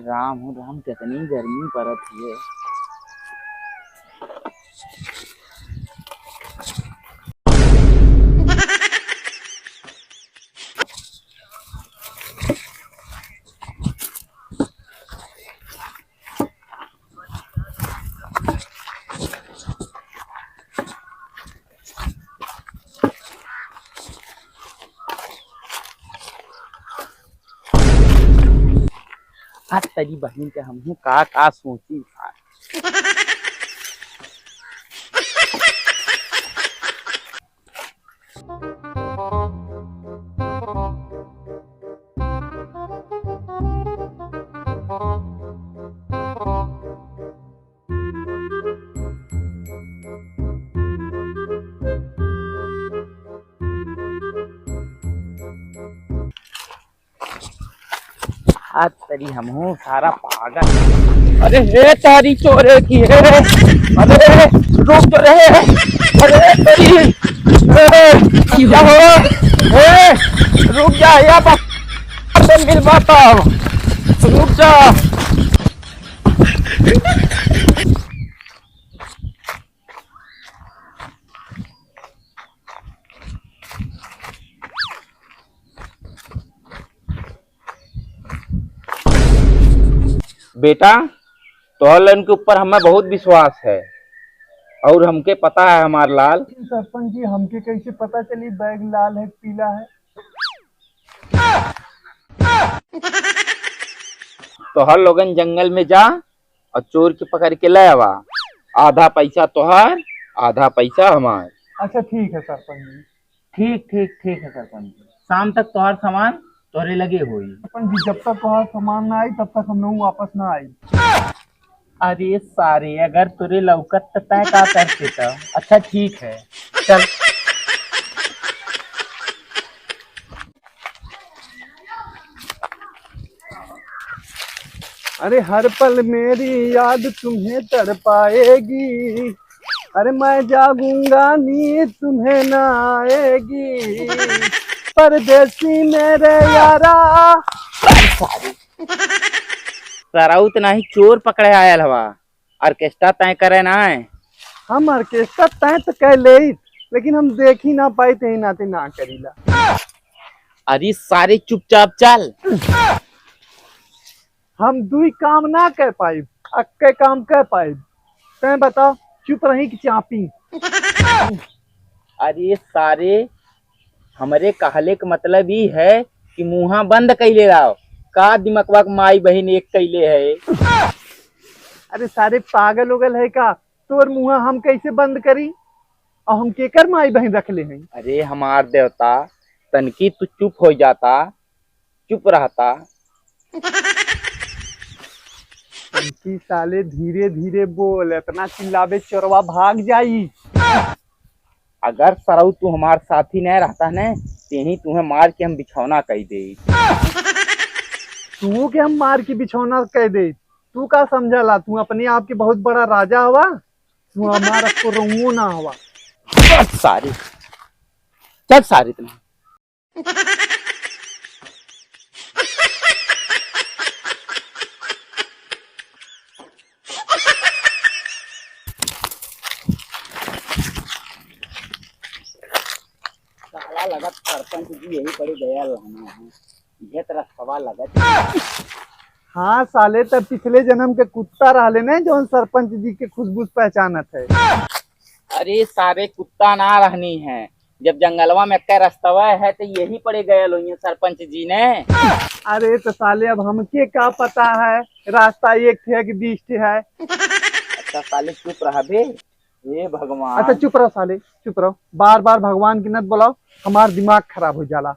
राम हो राम, कितनी गर्मी पड़त है। आज तेरी बहन के हमहू का सोची। आज तेरी हमहू सारा पागल। अरे हे तारी चोरे की है। अरे रुक तो रहे। अरे तेरी क्या हो? रुक जा या मिल पाता। रुक जा। बेटा, तोहलन के ऊपर हमें बहुत विश्वास है और हमके पता है हमार लाल। सरपंच जी, हमके कैसे पता चली बैग लाल है पीला है? तोहर लोगन जंगल में जा और चोर के पकड़ के ले आवा। आधा पैसा तोहर, आधा पैसा हमार। अच्छा ठीक है सरपंच जी। ठीक है सरपंच जी। शाम तक तोहर सामान तोहरे लगे हुई। सरपंच जी, जब तक वहाँ सामान ना आई तब तक हम लोग वापस ना आई। अरे सारे, अगर तुरे लौकत तो तय का करते तो। अच्छा ठीक है, चल। अरे हर पल मेरी याद तुम्हें तड़पाएगी। अरे मैं जागूंगा नींद तुम्हें ना आएगी। परदेसी मेरे यारा। सारा उतना ही चोर पकड़े आयल हवा। ऑर्केस्ट्रा तय करे ना है। हम ऑर्केस्ट्रा तय तो कह ले, लेकिन हम देख ही ना पाए थे, नाते ना करीला। अरे सारे चुपचाप चल। हम दुई काम ना कर पाए, अक्के काम कर पाए। तय बता, चुप रही कि चापी? अरे सारे, हमारे कहले का मतलब ही है कि मुहा बंद कैले रहो। का दिमकवा माई बहन एक कैले है। अरे सारे पागल उगल है का? तोर मुहा हम कैसे बंद करी? और हम केकर माई बहन रख ले हैं? अरे हमार देवता, तनकी तू चुप हो जाता, चुप रहता। तनकी साले धीरे धीरे बोल, इतना चिल्लावे चोरवा भाग जाई। अगर सरऊ तू हमार साथी नहीं रहता न, तेही तुम्हें मार के हम बिछौना कह दे। तू के हम मार के बिछौना कह दे? तू का समझला? तू अपने आप के बहुत बड़ा राजा हवा। तू हमारा को रहूं ना हवा। सारे चल, सारे तुम। साला लगत सरपंच जी यही पड़ी गया रहना है। ये तरह सवाल लगत। हाँ साले, तब पिछले जन्म के कुत्ता रहले ने जो सरपंच जी के खुशबू पहचानत है। अरे सारे कुत्ता ना रहनी है। जब जंगलवा में क्या रास्तवा है तो यही पड़े गए लोग सरपंच जी ने। अरे तो साले, अब हमके का पता है रास्ता एक थे कि 20 थे है? अच्छा साले चुप रहा बे। हे भगवान। अच्छा चुप रहो साले, चुप रहो। बार बार भगवान की नत बुलाओ, हमार दिमाग खराब हो जाला।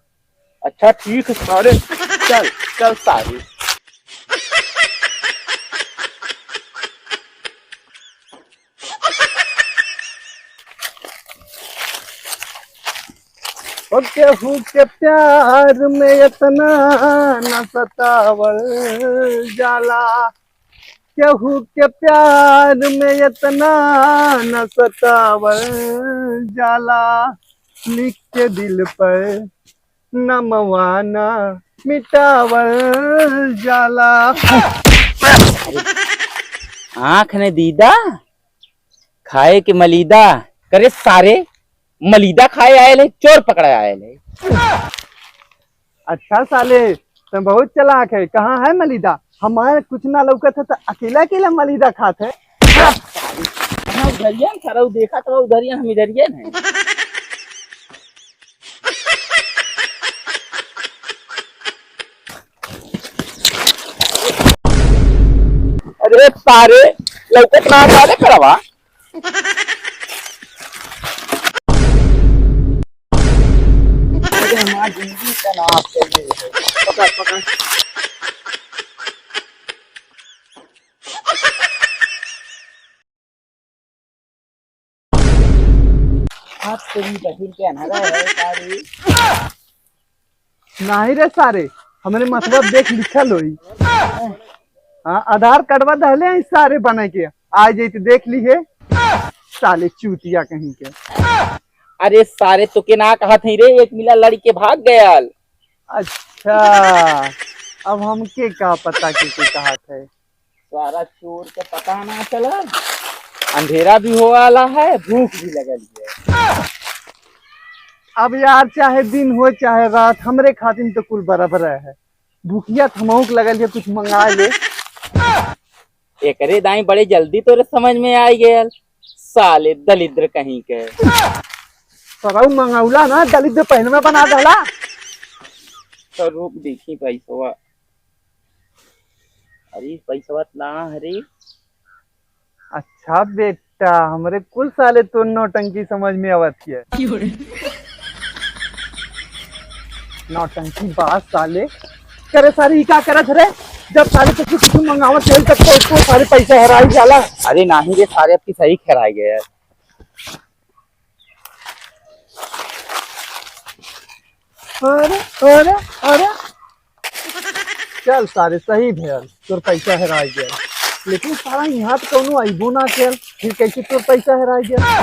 अच्छा ठीक है सारे, चल चल सारे। ओ केहू के प्यार में इतना न सतावल जाला। केहू के प्यार में इतना न सतावल जाला। लिख के दिल पर नमवाना मिटावल जाला। आंख ने दीदा खाए के मलीदा करे सारे मलीदा खाए आए ले चोर पकड़े आए ले। अच्छा साले तुम बहुत चालाक है। कहाँ है मलिदा? हमारे कुछ ना लौकत है तो अकेला अकेला मलिदा खाते है। उधरिया सारा देखा तो उधरिया हम इधरिया है। अरे सारे लौकत ना सारे करवा हमारी जिंदगी का नाम पकड़ पकड़। आप तेरी बहिन के अनारा है सारी। नहीं रे सारे हमारे मतलब देख लिखल होई। हाँ आधार कार्डवा दहले हैं सारे बने के आ जाते देख लीजिए साले चूतिया कहीं के। अरे सारे तो के ना कहा थे रे एक मिला लड़के भाग गया। अच्छा अब हमके का पता कि कहा थे। सारा चोर के पता ना चला। अंधेरा भी हो वाला है भूख भी लगल है। अब यार चाहे दिन हो चाहे रात हमरे खातिर तो कुल बराबर है। भूखिया थमौक लगल है कुछ मंगा ले। एकरे दाई बड़े जल्दी तोरे समझ में आ गया साले दलिद्र कहीं के। सरऊ मंगौला ना दलिद्र पहन में बना डाला। तो रूप देखी पैसवा। अरे पैसवा ना हरे। अच्छा बेटा हमरे कुल साले तो नौटंकी समझ में आवत है। नौटंकी बात साले करे सारे क्या करत रे जब सारे कुछ मंगावत है तब तो उसको सारे पैसे हराई जाला। अरे नहीं रे सारे आपकी सही खराई गए। अरे अरे अरे चल सारे सही भेल तोर पैसा हराई गया लेकिन सारा यहाँ तो कौनो अइबो ना चल फिर कैसे तोर पैसा हराई गया।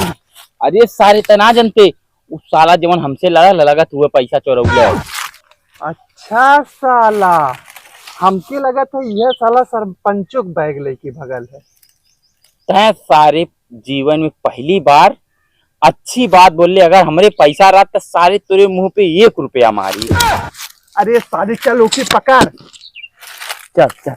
अरे सारे तना जनते उस साला जवन हमसे लगा तू पैसा चोरौले। अच्छा साला हमके लगा था यह साला सरपंचों बैग लेके भगल है। तै सारे जीवन में पहली बार अच्छी बात बोले अगर हमारे पैसा रहा तो सारे तेरे मुंह पे 1 रुपया मारी। अरे सारे चल ओके पकड़ चल चल।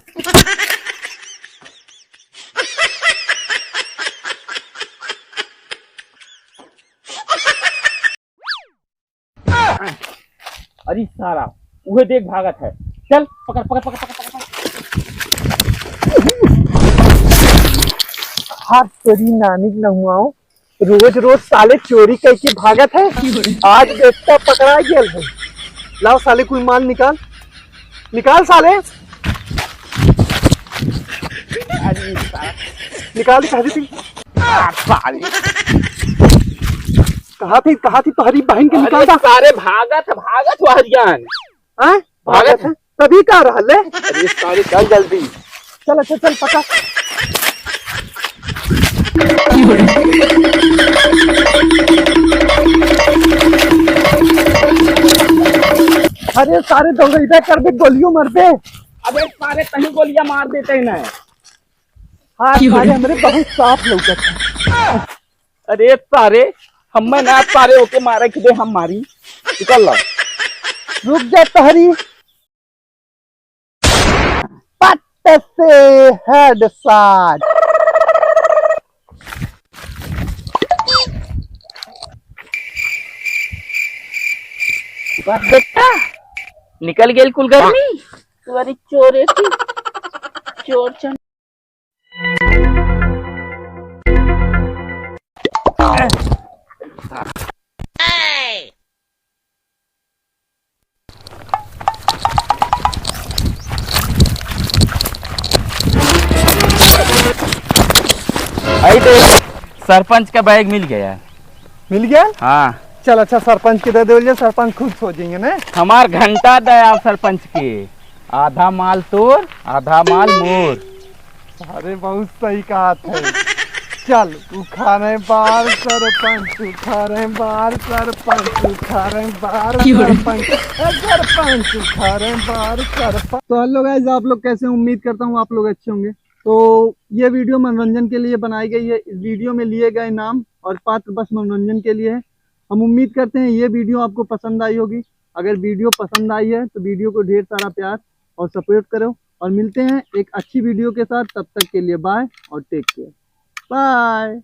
अरे सारा वह देख भागत है। चल पकड़ पकड़ पकड़ पकड़ पकड़। हाथ तेरी नानी न हुआ रोज रोज साले चोरी करके भागत है। आज बेटा पकड़ा गया है। लाओ साले कोई माल निकाल निकाल साले निकाल साले कहा थी तुम्हारी बहन के निकाल सारे भागत हरियान भागत है तभी कह रहा ले। अरे सारे चल जल्दी चल अच्छा चल पका। अरे सारे दौड़े कर बे गोलियों मर बे। अबे सारे कहीं गोलियां मार देते हैं ना। हाँ सारे हमारे बहुत साफ लौकत है। अरे सारे हमें ना सारे होके मारे कि हम मारी निकल लो। रुक जा तहरी पट से हेड शॉट। बेटा निकल गई कुल गर्मी तुम्हारी चोरे की चोर चन। आई देख सरपंच का बैग मिल गया। मिल गया? हाँ चल अच्छा सरपंच के दे दे सरपंच खुद सोचेंगे ना। हमार घंटा दया सरपंच के आधा माल तोर आधा माल मोर। अरे बहुत सही कहा था। चल उखाड़े बार सरपंच उखाड़े बार सरपंच उखाड़े बार सरपंच सरपंच उखाड़े बार सरपंच। तो हेलो गाइस आप लोग कैसे? उम्मीद करता हूँ आप लोग अच्छे होंगे। तो ये वीडियो मनोरंजन के लिए बनाई गई है। इस वीडियो में लिए गए नाम और पात्र बस मनोरंजन के लिए है। हम उम्मीद करते हैं ये वीडियो आपको पसंद आई होगी। अगर वीडियो पसंद आई है तो वीडियो को ढेर सारा प्यार और सपोर्ट करो, और मिलते हैं एक अच्छी वीडियो के साथ। तब तक के लिए बाय और टेक केयर। बाय।